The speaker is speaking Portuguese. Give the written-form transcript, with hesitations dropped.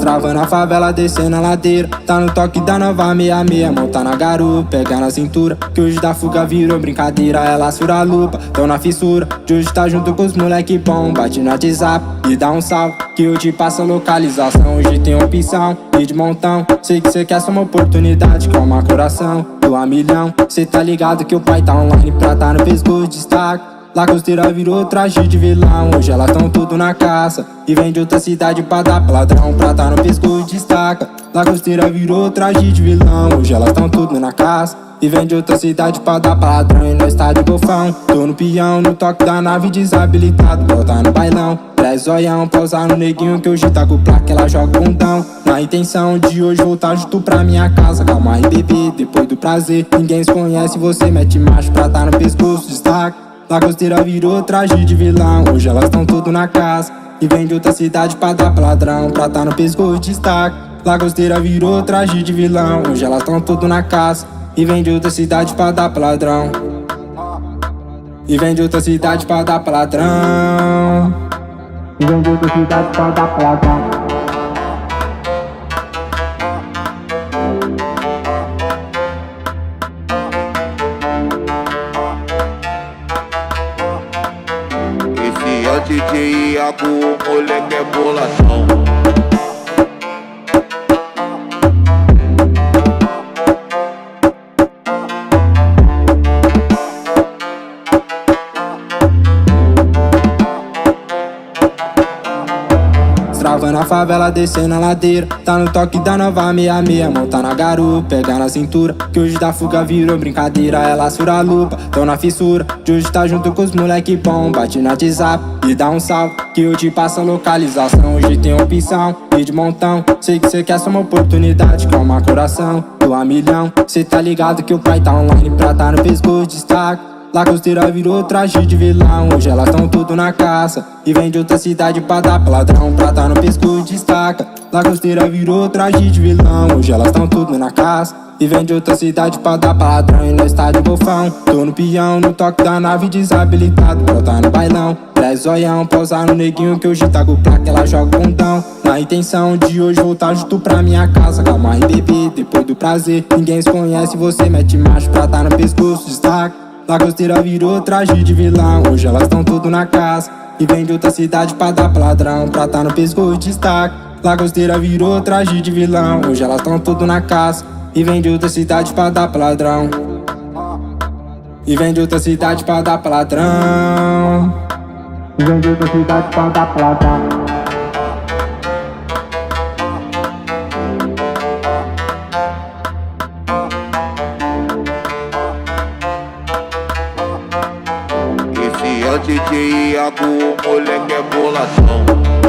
Travando a favela, descendo a ladeira. Tá no toque da nova 66, monta na garupa, pega na cintura. Que hoje da fuga virou brincadeira, ela sura a lupa, tão na fissura. De hoje tá junto com os moleque bom, bate no WhatsApp e dá um salve, que eu te passo a localização. Hoje tem opção, e de montão. Sei que cê quer só uma oportunidade, calma coração, do a milhão. Cê tá ligado que o pai tá online pra tá no pescoço, destaque. La Costeira virou traje de vilão, hoje elas tão tudo na caça. E vem de outra cidade pra dar pra ladrão, pra tá no pescoço destaca. La Costeira virou traje de vilão, hoje elas tão tudo na caça. E vem de outra cidade pra dar pra ladrão, e nós tá de golfão. Tô no peão, no toque da nave desabilitado, bota no bailão. Traz zoião, pausar no neguinho que hoje tá com placa, ela joga bundão. Na intenção de hoje voltar junto pra minha casa, calma aí bebê, depois do prazer. Ninguém se conhece, você mete macho pra tá no pescoço destaca. La Costeira virou traje de vilão, hoje elas tão tudo na casa. E vem de outra cidade pra dar pra ladrão, pra tá no pescoço destaque. La Costeira virou traje de vilão, hoje elas tão tudo na casa. E vem de outra cidade pra dar pra ladrão. E vem de outra cidade pra dar pra ladrão. E vem de outra cidade pra dar pra ladrão. Esse é o DJ Iago, o moleque é boladão. Travando a favela, descendo a ladeira. Tá no toque da nova 66, monta na garupa, pega na cintura. Que hoje da fuga virou brincadeira, ela sura a lupa, tão na fissura. De hoje tá junto com os moleque bom, bate no WhatsApp e dá um salve, que eu te passo a localização. Hoje tem opção, e de montão. Sei que cê quer só uma oportunidade, calma coração, do a milhão. Cê tá ligado que o pai tá online pra tá no pescoço destaque. La Costeira virou traje de vilão, hoje elas tão tudo na caça. E vem de outra cidade pra dar pra ladrão, pra tá no pescoço destaca. La Costeira virou traje de vilão, hoje elas tão tudo na caça. E vem de outra cidade pra dar pra ladrão, e nós tá de golfão. Tô no peão, no toque da nave desabilitado, bota no bailão. Traz zoião, pausar no neguinho que hoje tá com placa, ela joga bundão. Na intenção de hoje voltar junto pra minha casa, calma aí bebê, depois do prazer. Ninguém se conhece, você mete macho pra tá no pescoço destaca. La Costeira virou traje de vilão, hoje elas tão tudo na casa. E vem de outra cidade pra dar pra ladrão, pra tá no pescoço destaque. La Costeira virou traje de vilão, hoje elas tão tudo na casa. E vem de outra cidade pra dar pra ladrão. E vem de outra cidade pra dar pra ladrão. E vem de outra cidade pra dar pra ladrão. Esse é o DJ Iago, o moleque é boladão.